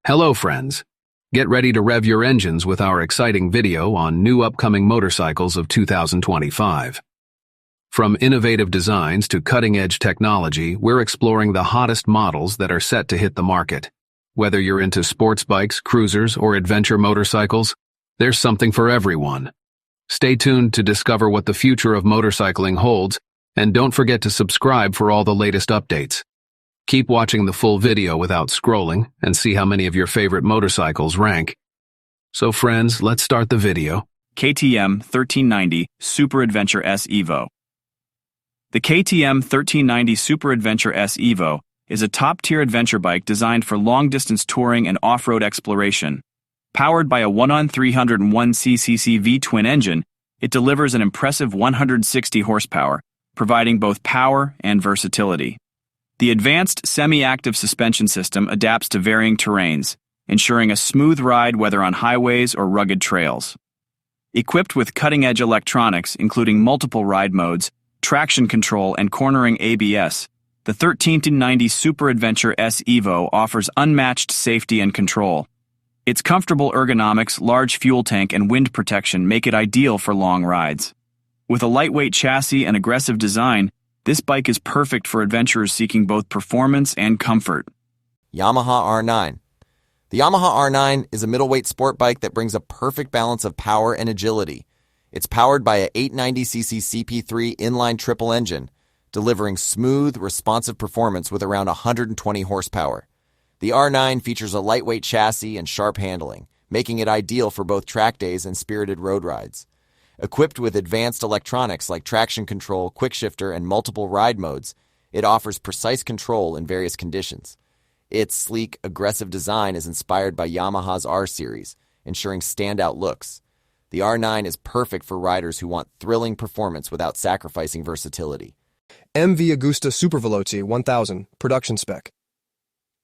Hello friends. Get ready to rev your engines with our exciting video on new upcoming motorcycles of 2025. From innovative designs to cutting-edge technology, we're exploring the hottest models that are set to hit the market. Whether you're into sports bikes, cruisers, or adventure motorcycles, there's something for everyone. Stay tuned to discover what the future of motorcycling holds, and don't forget to subscribe for all the latest updates. Keep watching the full video without scrolling and see how many of your favorite motorcycles rank. So friends, let's start the video. KTM 1390 Super Adventure S Evo. The KTM 1390 Super Adventure S Evo is a top-tier adventure bike designed for long-distance touring and off-road exploration. Powered by a 1-on-301cc V-twin engine, it delivers an impressive 160 horsepower, providing both power and versatility. The advanced semi-active suspension system adapts to varying terrains, ensuring a smooth ride whether on highways or rugged trails. Equipped with cutting-edge electronics, including multiple ride modes, traction control, and cornering ABS, the 1390 Super Adventure S Evo offers unmatched safety and control. Its comfortable ergonomics, large fuel tank, and wind protection make it ideal for long rides. With a lightweight chassis and aggressive design, this bike is perfect for adventurers seeking both performance and comfort. Yamaha R9. The Yamaha R9 is a middleweight sport bike that brings a perfect balance of power and agility. It's powered by a 890cc CP3 inline triple engine, delivering smooth, responsive performance with around 120 horsepower. The R9 features a lightweight chassis and sharp handling, making it ideal for both track days and spirited road rides. Equipped with advanced electronics like traction control, quick shifter, and multiple ride modes, it offers precise control in various conditions. Its sleek, aggressive design is inspired by Yamaha's R Series, ensuring standout looks. The R9 is perfect for riders who want thrilling performance without sacrificing versatility. MV Agusta Superveloci 1000 Production Spec.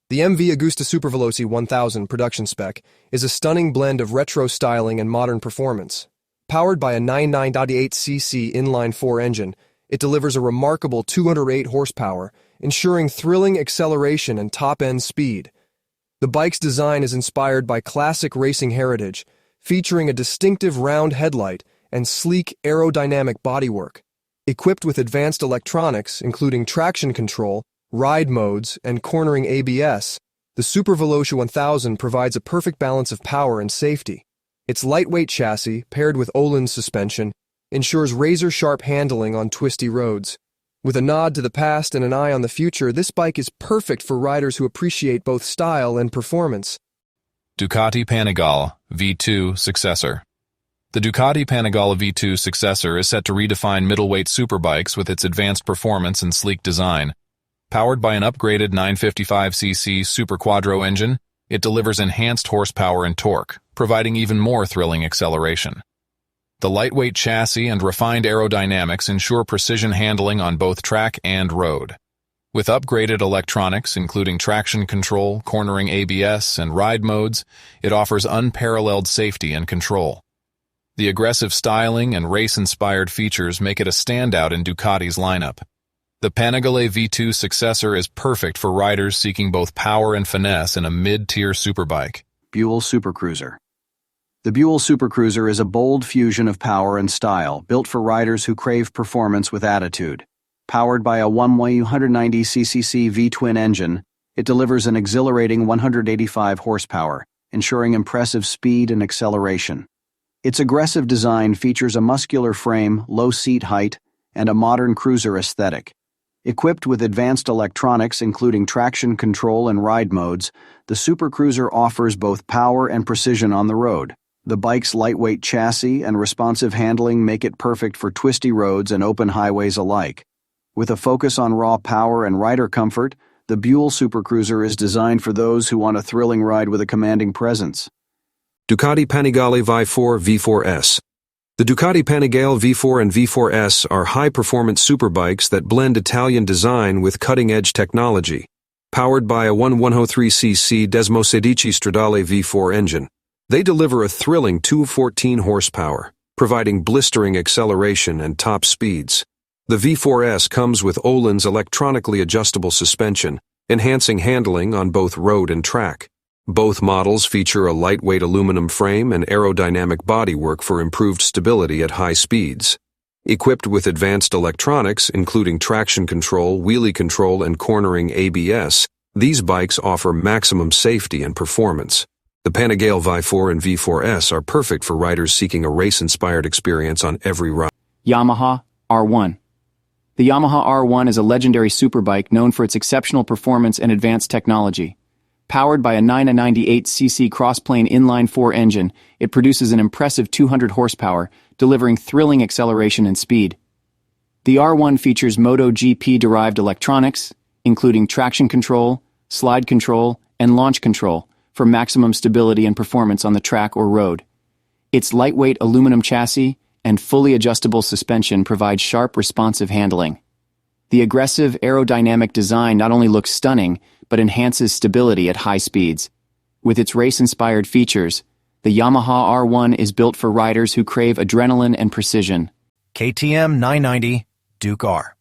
The MV Agusta Superveloci 1000 production spec is a stunning blend of retro styling and modern performance. Powered by a 99.8cc inline-4 engine, it delivers a remarkable 208 horsepower, ensuring thrilling acceleration and top-end speed. The bike's design is inspired by classic racing heritage, featuring a distinctive round headlight and sleek aerodynamic bodywork. Equipped with advanced electronics, including traction control, ride modes, and cornering ABS, the Superveloci 1000 provides a perfect balance of power and safety. Its lightweight chassis, paired with Öhlins suspension, ensures razor-sharp handling on twisty roads. With a nod to the past and an eye on the future, this bike is perfect for riders who appreciate both style and performance. Ducati Panigale V2 Successor. The Ducati Panigale V2 Successor is set to redefine middleweight superbikes with its advanced performance and sleek design. Powered by an upgraded 955cc Super Quattro engine, it delivers enhanced horsepower and torque, providing even more thrilling acceleration. The lightweight chassis and refined aerodynamics ensure precision handling on both track and road. With upgraded electronics, including traction control, cornering ABS, and ride modes, it offers unparalleled safety and control. The aggressive styling and race-inspired features make it a standout in Ducati's lineup. The Panigale V2 Successor is perfect for riders seeking both power and finesse in a mid-tier superbike. Buell Supercruiser. The Buell Supercruiser is a bold fusion of power and style, built for riders who crave performance with attitude. Powered by a 1-190cc V-twin engine, it delivers an exhilarating 185 horsepower, ensuring impressive speed and acceleration. Its aggressive design features a muscular frame, low seat height, and a modern cruiser aesthetic. Equipped with advanced electronics including traction control and ride modes, the Supercruiser offers both power and precision on the road. The bike's lightweight chassis and responsive handling make it perfect for twisty roads and open highways alike. With a focus on raw power and rider comfort, the Buell Supercruiser is designed for those who want a thrilling ride with a commanding presence. Ducati Panigale V4 V4S. The Ducati Panigale V4 and V4S are high-performance superbikes that blend Italian design with cutting-edge technology. Powered by a 1-103cc Desmosedici Stradale V4 engine, they deliver a thrilling 214 horsepower, providing blistering acceleration and top speeds. The V4S comes with Öhlins electronically adjustable suspension, enhancing handling on both road and track. Both models feature a lightweight aluminum frame and aerodynamic bodywork for improved stability at high speeds. Equipped with advanced electronics, including traction control, wheelie control, and cornering ABS, these bikes offer maximum safety and performance. The Panigale V4 and V4S are perfect for riders seeking a race-inspired experience on every ride. Yamaha R1. The Yamaha R1 is a legendary superbike known for its exceptional performance and advanced technology. Powered by a 998cc crossplane inline-4 engine, it produces an impressive 200 horsepower, delivering thrilling acceleration and speed. The R1 features MotoGP-derived electronics, including traction control, slide control, and launch control, for maximum stability and performance on the track or road. Its lightweight aluminum chassis and fully adjustable suspension provide sharp, responsive handling. The aggressive aerodynamic design not only looks stunning, but enhances stability at high speeds. With its race-inspired features, the Yamaha R1 is built for riders who crave adrenaline and precision. KTM 990 Duke R.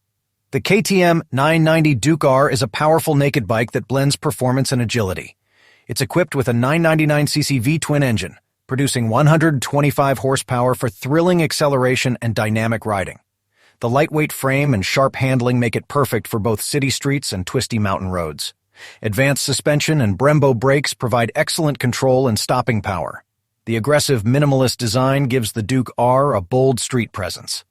The KTM 990 Duke R is a powerful naked bike that blends performance and agility. It's equipped with a 999cc V-twin engine, producing 125 horsepower for thrilling acceleration and dynamic riding. The lightweight frame and sharp handling make it perfect for both city streets and twisty mountain roads. Advanced suspension and Brembo brakes provide excellent control and stopping power. The aggressive minimalist design gives the Duke R a bold street presence.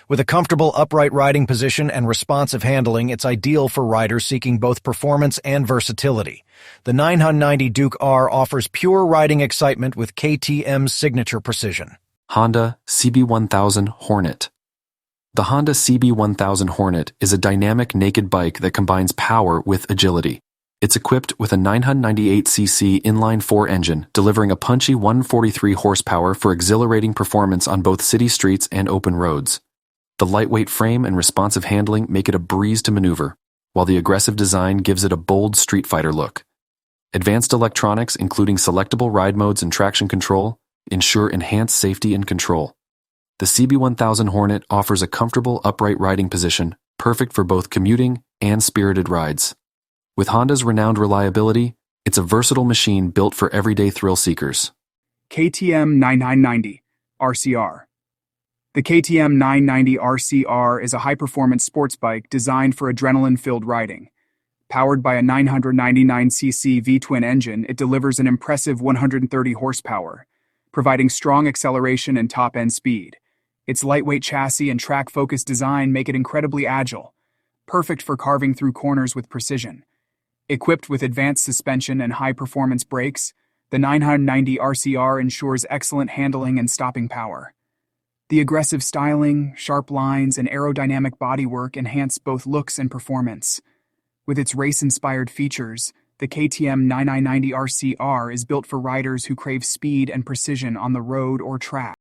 With a comfortable upright riding position and responsive handling, it's ideal for riders seeking both performance and versatility. The 990 Duke R offers pure riding excitement with KTM's signature precision. Honda CB1000 Hornet. The Honda CB1000 Hornet is a dynamic naked bike that combines power with agility. It's equipped with a 998cc inline-4 engine, delivering a punchy 143 horsepower for exhilarating performance on both city streets and open roads. The lightweight frame and responsive handling make it a breeze to maneuver, while the aggressive design gives it a bold street fighter look. Advanced electronics, including selectable ride modes and traction control, ensure enhanced safety and control. The CB1000 Hornet offers a comfortable upright riding position, perfect for both commuting and spirited rides. With Honda's renowned reliability, it's a versatile machine built for everyday thrill seekers. KTM 9990 RCR. The KTM 990 RCR is a high-performance sports bike designed for adrenaline-filled riding. Powered by a 999cc V-twin engine, it delivers an impressive 130 horsepower, providing strong acceleration and top-end speed. Its lightweight chassis and track-focused design make it incredibly agile, perfect for carving through corners with precision. Equipped with advanced suspension and high-performance brakes, the 990 RCR ensures excellent handling and stopping power. The aggressive styling, sharp lines, and aerodynamic bodywork enhance both looks and performance. With its race-inspired features, the KTM 9990 RCR is built for riders who crave speed and precision on the road or track.